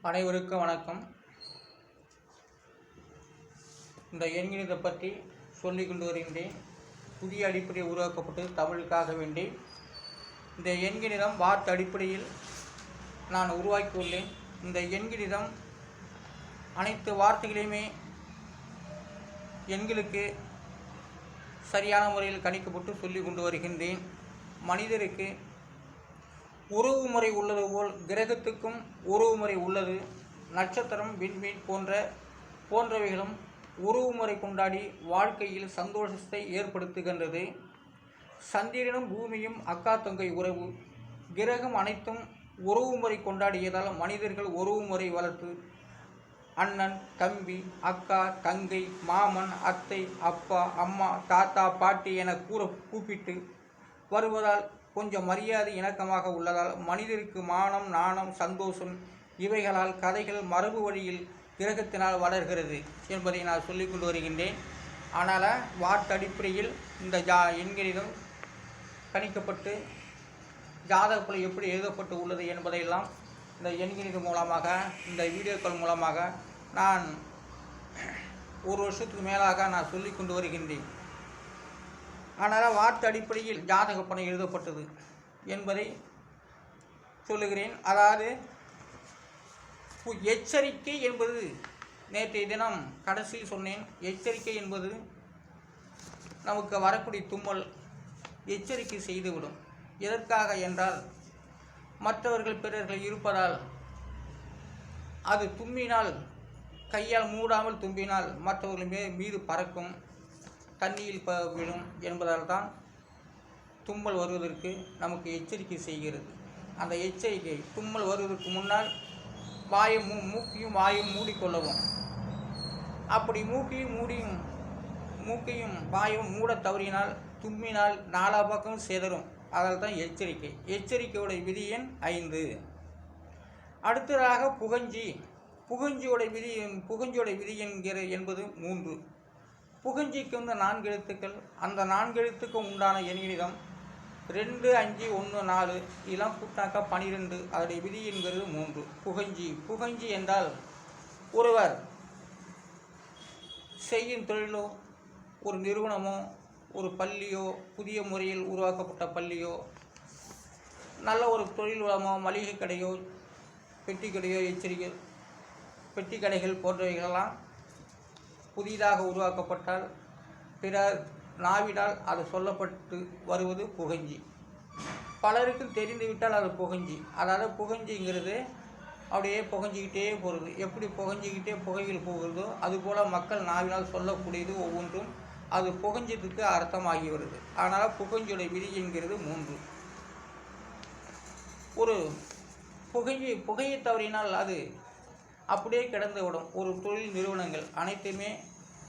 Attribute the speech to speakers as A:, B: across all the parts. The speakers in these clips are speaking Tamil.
A: அனைவருக்கும் வணக்கம். இந்த எண்கணிதத்தை பற்றி சொல்லிக் கொண்டு வருகின்றேன். புதிய அடிப்படை உருவாக்கப்பட்டு தமிழுக்காக வேண்டி இந்த எண்கணிதம் வார்த்தை அடிப்படையில் நான் உருவாக்கியுள்ளேன். இந்த எண்கணிதம் அனைத்து வார்த்தைகளையுமே எண்களுக்கு சரியான முறையில் கணிக்கப்பட்டு சொல்லிக் கொண்டு வருகின்றேன். மனிதருக்கு உறவு முறை உள்ளது போல் கிரகத்துக்கும் உறவு முறை உள்ளது. நட்சத்திரம், விண்மீன் போன்றவைகளும் உறவு முறை கொண்டாடி வாழ்க்கையில் சந்தோஷத்தை ஏற்படுத்துகின்றது. சந்திரனும் பூமியும் அக்கா தங்கை உறவு. கிரகம் அனைத்தும் உறவு முறை கொண்டாடியதால் மனிதர்கள் உறவு முறை வளர்த்து அண்ணன், தம்பி, அக்கா, தங்கை, மாமன், அத்தை, அப்பா, அம்மா, தாத்தா, பாட்டி என கூப்பிட்டு வருவதால் கொஞ்சம் மரியாதை இணக்கமாக உள்ளதால் மனிதருக்கு மானம், நாணம், சந்தோஷம் இவைகளால் கதைகள் மரபு வழியில் கிரகத்தினால் வளர்கிறது என்பதை நான் சொல்லிக் கொண்டு வருகின்றேன். ஆனால் வார்த்தை அடிப்படையில் இந்த எண்கணிதம் கணிக்கப்பட்டு ஜாதகப்படி எப்படி எழுதப்பட்டு உள்ளது என்பதையெல்லாம் இந்த எண்கணிதம் மூலமாக, இந்த வீடியோக்கள் மூலமாக நான் ஒரு வருஷத்துக்கு மேலாக நான் சொல்லிக் கொண்டு வருகின்றேன். ஆனால் வார்த்தை அடிப்படையில் ஜாதக பணம் எழுதப்பட்டது என்பதை சொல்லுகிறேன். அதாவது எச்சரிக்கை என்பது நேற்றைய தினம் கடைசியில் சொன்னேன். எச்சரிக்கை என்பது நமக்கு வரக்கூடிய தும்மல் எச்சரிக்கை செய்துவிடும். எதற்காக என்றால் மற்றவர்கள் பிறர்கள் இருப்பதால் அது தும்பினால், கையால் மூடாமல் தும்பினால் மற்றவர்கள் மீது பறக்கும், தண்ணியில் விழும் என்பதால் தான் தும்மல் வருவதற்கு நமக்கு எச்சரிக்கை செய்கிறது. அந்த எச்சரிக்கை தும்மல் வருவதற்கு முன்னால் மூக்கையும் வாயும் மூடிக்கொள்ளவும். அப்படி மூக்கையும் வாயும் மூட தவறினால் தும்மினால் நாலா பக்கம் சிதறும். அதில் தான் எச்சரிக்கை. எச்சரிக்கையுடைய விதி எண் 5. அடுத்ததாக புகஞ்சியோடைய விதி என்பது 3. புகஞ்சிக்கு 4 எழுத்துக்கள். அந்த 4 எழுத்துக்கும் உண்டான எண்கணிதம் 2, 5, 1, 4 இதெல்லாம் கூட்டாக்கா 12. அதோடைய விதி என்கிறது 3. புகஞ்சி என்றால் ஒருவர் செய்யும் தொழிலோ, ஒரு நிறுவனமோ, ஒரு பள்ளியோ, புதிய முறையில் உருவாக்கப்பட்ட பள்ளியோ, நல்ல ஒரு தொழில் வளமோ, மளிகை கடையோ, பெட்டி கடையோ, பெட்டி கடைகள் போன்றவைகளெல்லாம் புதிதாக உருவாக்கப்பட்டால் பிறர் நாவினால் அது சொல்லப்பட்டு வருவது புகஞ்சி. பலருக்கும் தெரிந்துவிட்டால் அது புகஞ்சி. அதாவது புகஞ்சிங்கிறது அப்படியே புகஞ்சிக்கிட்டே போகிறது. எப்படி புகஞ்சிக்கிட்டே புகையில் போகிறதோ அதுபோல் மக்கள் நாவினால் சொல்லக்கூடியது ஒவ்வொன்றும் அது புகஞ்சத்துக்கு அர்த்தமாகி வருது. ஆனால் புகஞ்சியுடைய விதி என்கிறது 3. ஒரு புகையை தவறினால் அது அப்படியே கிடந்து விடும். ஒரு தொழில் நிறுவனங்கள் அனைத்துமே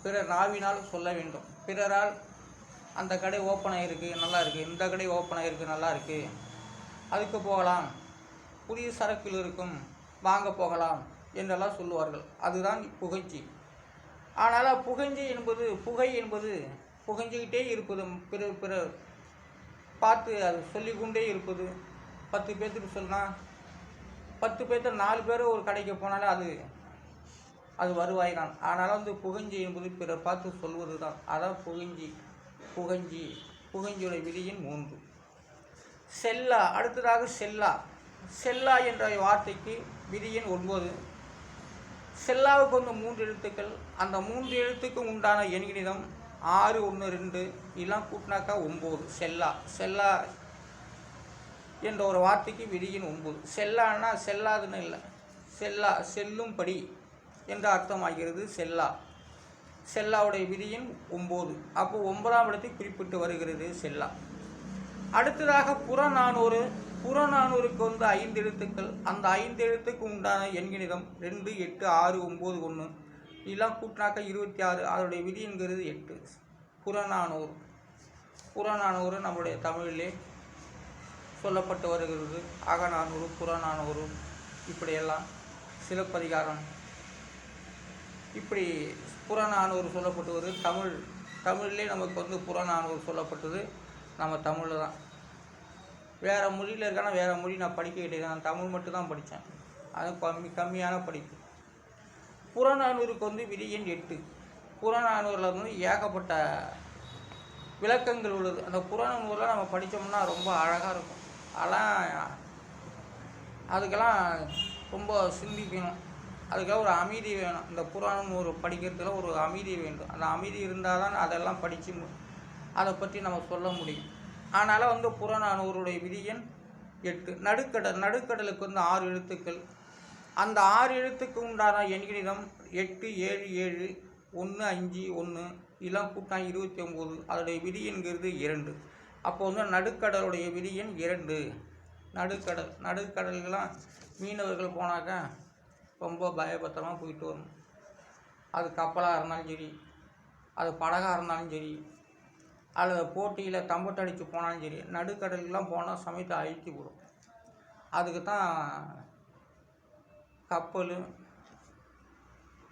A: பிறர் நாவினால் சொல்ல வேண்டும். பிறரால் அந்த கடை ஓப்பன் ஆகிருக்கு, நல்லா இருக்குது, இந்த கடை ஓப்பன் ஆகிருக்கு, நல்லா இருக்குது, அதுக்கு போகலாம், புதிய சரக்கில் இருக்கும், வாங்க போகலாம் என்றெல்லாம் சொல்லுவார்கள். அதுதான் புகழ்ச்சி. ஆனால் புகை என்பது புகஞ்சிக்கிட்டே இருப்பது. பிறர் பார்த்து அது சொல்லிக்கொண்டே இருப்பது. 10 பேர்த்துக்கு சொன்னால் 10 பேர்த்து 4 பேர் ஒரு கடைக்கு போனாலே அது வருவாய் தான். ஆனாலும் புகஞ்சி என்பது பிறர் பார்த்து சொல்வது தான். அதான் புகஞ்சியோட விதியின் 3. செல்லா. அடுத்ததாக செல்லா என்ற வார்த்தைக்கு விதியின் 9. செல்லாவுக்கு 3 எழுத்துக்கள். அந்த 3 எழுத்துக்கும் உண்டான எண்கணிதம் 6, 1, 2 இதெல்லாம் கூட்டினாக்கா 9. செல்லா என்ற ஒரு வார்த்தைக்கு விதியின் 9. செல்லான்னா செல்லாதுன்னு இல்லை, செல்லும்படி என்ற அர்த்தமாகிறது. செல்லாவுடைய விதியின் 9. அப்போ 9ஆம் இடத்தை குறிப்பிட்டு வருகிறது செல்லா. அடுத்ததாக புறநானூறுக்கு 5 எழுத்துக்கள். அந்த 5 எழுத்துக்கு உண்டான எண்கணிதம் 2, 8, 6, 9, 1 இதெல்லாம் கூட்டினாக்கா 26. அதனுடைய விதி என்கிறது 8. புறநானூறு நம்முடைய தமிழிலே சொல்லப்பட்டு வருகிறது. அகநானூறு, புறநானூறு இப்படியெல்லாம் சிலப்பதிகாரம் இப்படி புறநானூறு சொல்லப்பட்டு வருது. தமிழ்லே நமக்கு புறநானூறு சொல்லப்பட்டது நம்ம தமிழில் தான். வேறு மொழியில் இருக்கானா வேறு மொழி நான் படிக்க கிடையாது. நான் தமிழ் மட்டும் தான் படித்தேன். அது கம்மியான படிப்பு. புறநானூறுக்கு வந்து விதி எண் 8. புறநானூரில் வந்து ஏகப்பட்ட விளக்கங்கள் உள்ளது. அந்த புறநானூரில் நம்ம படித்தோம்னா ரொம்ப அழகாக இருக்கும். அதுக்கெல்லாம் ரொம்ப சிந்திக்கணும். அதுக்காக ஒரு அமைதி வேணும். இந்த புறநானூறு படிக்கிறதுல ஒரு அமைதி வேண்டும். அந்த அமைதி இருந்தால் தான் அதெல்லாம் படித்து அதை பற்றி நம்ம சொல்ல முடியும். அதனால் வந்து புறநானூறுடைய விதி எண் 8. நடுக்கடலுக்கு வந்து 6 எழுத்துக்கள். அந்த 6 எழுத்துக்கு உண்டான எண்கணிதம் 8, 7, 7, 1, 5, 1 இதெல்லாம் கூட்டினா 29. அதோடைய விதி என்கிறது 2. அப்போ வந்து நடுக்கடலுடைய விதி எண் 2. நடுக்கடலுக்கெல்லாம் மீனவர்கள் போனாக்கா ரொம்ப பயபத்திரமாக போயிட்டு வரணும். அது கப்பலாக இருந்தாலும் சரி, அது படகாக இருந்தாலும் சரி, அல்லது போட்டியில் தம்பட்டை அடித்து போனாலும் சரி, நடுக்கடலுக்கெல்லாம் போனால் சமயத்தை அழித்து விடும். அதுக்கு தான் கப்பல்,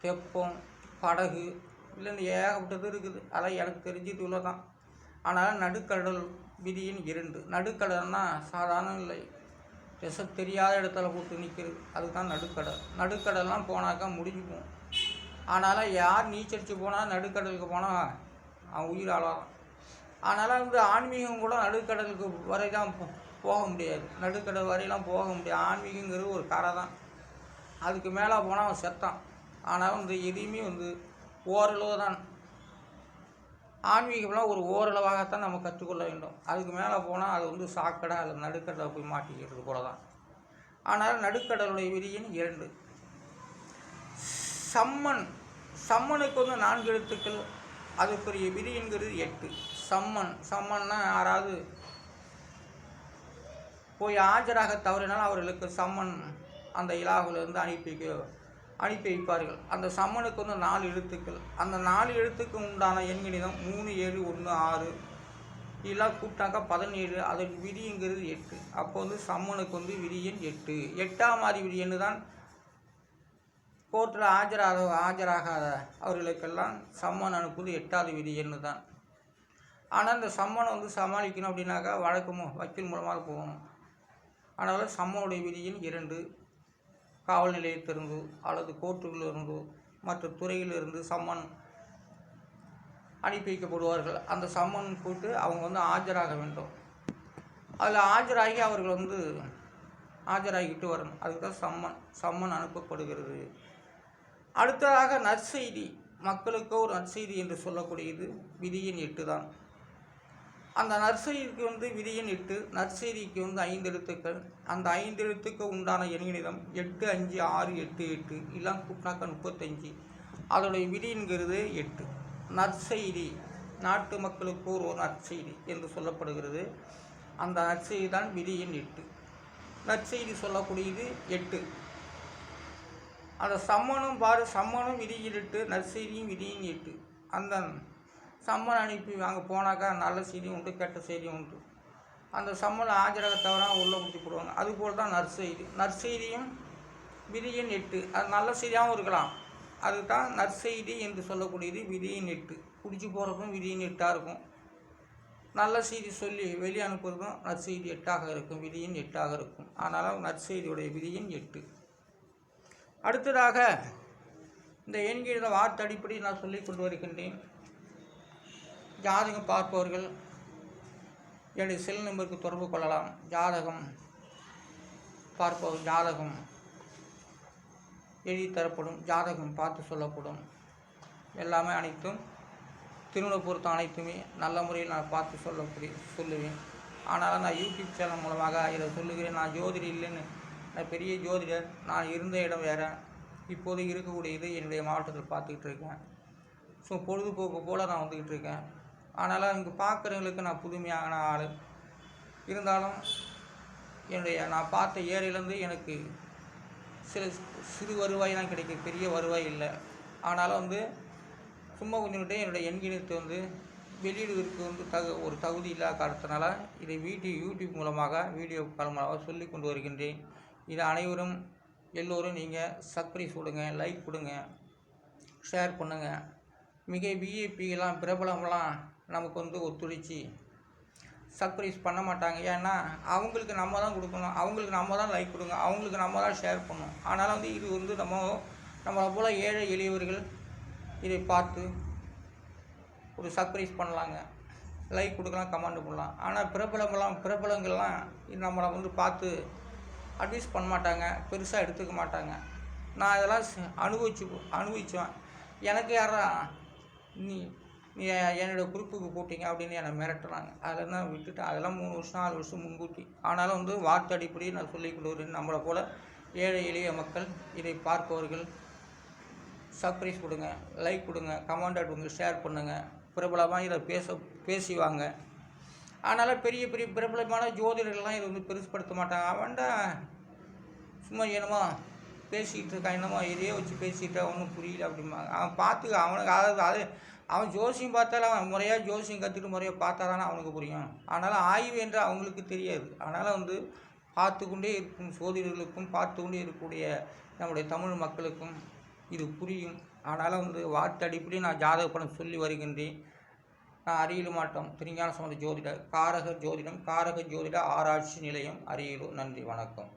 A: தெப்பம், படகு இல்லைன்னு ஏகப்பட்டது இருக்குது. அதான் எனக்கு தெரிஞ்சது இவ்வளோ தான். ஆனால் நடுக்கடல் விதியின் 2. நடுக்கடல்னா சாதாரண இல்லை, திசை தெரியாத இடத்துல போட்டு நிற்கிறது. அதுதான் நடுக்கடல்லாம் போனாக்கா முடிஞ்சு போகும். அதனால் யார் நீச்சடிச்சு போனால் நடுக்கடலுக்கு போனால் அவன் உயிர் ஆளாதான். அதனால் வந்து ஆன்மீகம் கூட நடுக்கடலுக்கு வரை தான் போக முடியாது. நடுக்கடல் வரையெல்லாம் போக முடியாது. ஆன்மீகங்கிறது ஒரு கரை தான். அதுக்கு மேலே போனால் அவன் செத்தான். ஆனால் வந்து எதையுமே வந்து ஓரளவு தான். ஆன்மீகம்லாம் ஒரு ஓரளவாகத்தான் நம்ம கற்றுக்கொள்ள வேண்டும். அதுக்கு மேலே போனால் அது வந்து சாக்கடை அல்லது நடுக்கடலை போய் மாட்டிக்கிறது போல தான். ஆனால் நடுக்கடலுடைய விதியின் 2. சம்மனுக்கு வந்து 4 எழுத்துக்கள். அதுக்குரிய விதி என்கிறது 8. சம்மன்னா யாராவது போய் ஆஜராக தவறினால் அவர்களுக்கு சம்மன் அந்த இலாகுலேருந்து அனுப்பி வைப்பார்கள். அந்த சம்மனுக்கு வந்து 4 எழுத்துக்கள். அந்த 4 எழுத்துக்கு உண்டான எண்கணிதம் 3, 7, 1, 6 இதெல்லாம் கூப்பிட்டாக்கா 17. அதற்கு விதிங்கிறது 8. அப்போ வந்து சம்மனுக்கு வந்து விதி எண் 8. 8ஆம் மாதிரி விதி எண்ணு தான் கோர்ட்டில் ஆஜராகாத அவர்களுக்கெல்லாம் சம்மன் அனுப்புவது 8வது விதி எண்ணு தான். ஆனால் இந்த சம்மனை வந்து சமாளிக்கணும் அப்படின்னாக்கா வக்கீல் மூலமாக போகணும். அதனால் சம்மனுடைய விதி எண் 2. காவல் நிலையத்திலிருந்து அல்லது கோர்ட்டுகளிலிருந்து மற்ற துறையிலிருந்து சம்மன் அனுப்பி வைக்கப்படுவார்கள். அந்த சம்மன் போட்டு அவங்க வந்து ஆஜராக வேண்டும். அதில் ஆஜராகி அவர்கள் வந்து ஆஜராகிட்டு வரணும். அதுக்கு தான் சம்மன் அனுப்பப்படுகிறது. அடுத்ததாக நற்செய்தி, மக்களுக்கு ஒரு நற்செய்தி என்று சொல்லக்கூடியது விதியின் 8 தான். அந்த நற்செய்திக்கு வந்து விதியின் 8. நற்செய்திக்கு வந்து 5 எழுத்துக்கள். அந்த 5 எழுத்துக்கு உண்டான எண்கணிதம் 8, 5, 6, 8, 8 எல்லாம் கூட்டினாக்கா 35. அதோடைய விதிங்கிறது 8. நற்செய்தி, நாட்டு மக்களுக்கு ஒரு நற்செய்தி என்று சொல்லப்படுகிறது. அந்த நற்செய்தி தான் விதியின் 8. நற்செய்தி சொல்லக்கூடியது 8. அந்த சம்மனும் விதியின் 8, நற்செய்தியும் விதியின் 8. அந்த சம்மன் அனுப்பி அங்கே போனாக்கா நல்ல செய்தியும் உண்டு, கெட்ட செய்தியும் உண்டு. அந்த சம்மனை ஆஜராக தவிர உள்ளே பிடிச்சி போடுவாங்க. அதுபோல் தான் நற்செய்தியும் விதியின் 8. அது நல்ல செய்தியாகவும் இருக்கலாம். அதுதான் நற்செய்தி என்று சொல்லக்கூடியது விதியின் 8. பிடிச்சி போகிறதும் விதியின் 8ஆக இருக்கும். நல்ல செய்தி சொல்லி வெளியே அனுப்புறதும் நற்செய்தி 8ஆக இருக்கும், விதியின் 8ஆக இருக்கும். அதனால் நற்செய்தியுடைய விதியின் 8. அடுத்ததாக இந்த எண்கணித வார்த்தை அடிப்படை நான் சொல்லி கொண்டு வருகின்றேன். ஜாதகம் பார்ப்பவர்கள் என்னுடைய செல் நம்பருக்கு தொடர்பு கொள்ளலாம். ஜாதகம் பார்ப்பவர் ஜாதகம் எழுதி தரப்படும், ஜாதகம் பார்த்து சொல்லப்படும். எல்லாமே அனைத்தும் திருமண பொருத்தம் அனைத்துமே நல்ல முறையில் நான் பார்த்து சொல்லுவேன். ஆனால் நான் யூடியூப் சேனல் மூலமாக இதை சொல்லுகிறேன். நான் ஜோதிடர் இல்லைன்னு, நான் பெரிய ஜோதிடர். நான் இருந்த இடம் வேறு, இப்போது இருக்கக்கூடியது என்னுடைய மாவட்டத்தில் பார்த்துக்கிட்டு இருக்கேன். ஸோ பொழுதுபோக்கு போல் நான் வந்துக்கிட்டு இருக்கேன். அதனால் இங்கே பார்க்குறவங்களுக்கு நான் புதுமையான ஆள். இருந்தாலும் நான் பார்த்த ஏரியிலேருந்து எனக்கு சிறு வருவாய் தான் கிடைக்கும், பெரிய வருவாய் இல்லை. ஆனாலும் வந்து சும்மா கொஞ்சம் என்னுடைய எண்கணிதத்தை வந்து வெளியிடுவதற்கு வந்து ஒரு தகுதி இல்லாத காரணத்தினால இதை யூடியூப் மூலமாக வீடியோ கால் மூலமாக சொல்லி கொண்டு வருகின்றேன். இதை எல்லோரும் நீங்கள் சப்ஸ்கிரைப் கொடுங்க, லைக் கொடுங்க, ஷேர் பண்ணுங்கள். மிக விஐபிலாம் பிரபலம்லாம் நமக்கு வந்து ஒத்துழைச்சி சர்ப்ரைஸ் பண்ண மாட்டாங்க. ஏன்னா அவங்களுக்கு நம்ம தான் கொடுக்கணும், அவங்களுக்கு நம்ம தான் லைக் கொடுங்க, அவங்களுக்கு நம்ம தான் ஷேர் பண்ணணும். அதனால் வந்து இது வந்து நம்மளை போல் ஏழை எளியவர்கள் இதை பார்த்து ஒரு சர்ப்ரைஸ் பண்ணலாங்க, லைக் கொடுக்கலாம், கமெண்ட் பண்ணலாம். ஆனால் பிரபலங்கள்லாம் நம்மளை வந்து பார்த்து அட்வைஸ் பண்ண மாட்டாங்க, பெருசாக எடுத்துக்க மாட்டாங்க. நான் இதெல்லாம் அனுபவிச்சேன். எனக்கு யாரா நீ நீ என்னோடய குரூப்புக்கு போட்டிங்க அப்படின்னு என்னை மிரட்டுறாங்க. அதில் தான் விட்டுட்டேன். அதெல்லாம் 3 வருஷம் 4 வருஷம் முன்கூட்டி. ஆனாலும் வந்து வார்த்தை அடிப்படையில் நான் சொல்லிக் கொடுக்குறேன். நம்மளை போல் ஏழை எளிய மக்கள் இதை பார்ப்பவர்கள் சர்ப்ரைஸ் கொடுங்க, லைக் கொடுங்க, கமெண்ட் கொடுங்க, ஷேர் பண்ணுங்கள். பிரபலமாக இதை பேசுவாங்க. அதனால் பெரிய பெரிய பிரபலமான ஜோதிடர்கள்லாம் இதை வந்து பெருசுப்படுத்த மாட்டாங்க. அவன்டா சும்மா என்னமோ பேசிக்கிட்டு இருக்கான், என்னமோ இதையே வச்சு பேசிக்கிட்டா ஒன்றும் புரியல அப்படிம்பாங்க. அவன் பார்த்து அவனுக்கு அதாவது அவன் ஜோசியம் பார்த்தாலும் அவன் முறையாக ஜோசியம் கற்றுட்டு முறையாக பார்த்தா தானே அவனுக்கு புரியும். அதனால் ஆய்வு என்று அவங்களுக்கு தெரியாது. அதனால் வந்து பார்த்து கொண்டே இருக்கும் ஜோதிடர்களுக்கும் பார்த்து கொண்டே இருக்கக்கூடிய நம்முடைய தமிழ் மக்களுக்கும் இது புரியும். அதனால் வந்து வார்த்தை அடிப்படையில் நான் ஜாதக படம் சொல்லி வருகின்றேன். நான் அரியலூர் மாவட்டம் திருஞான சம்பந்த ஜோதிடர், காரக ஜோதிட ஆராய்ச்சி நிலையம், அரியலூர். நன்றி, வணக்கம்.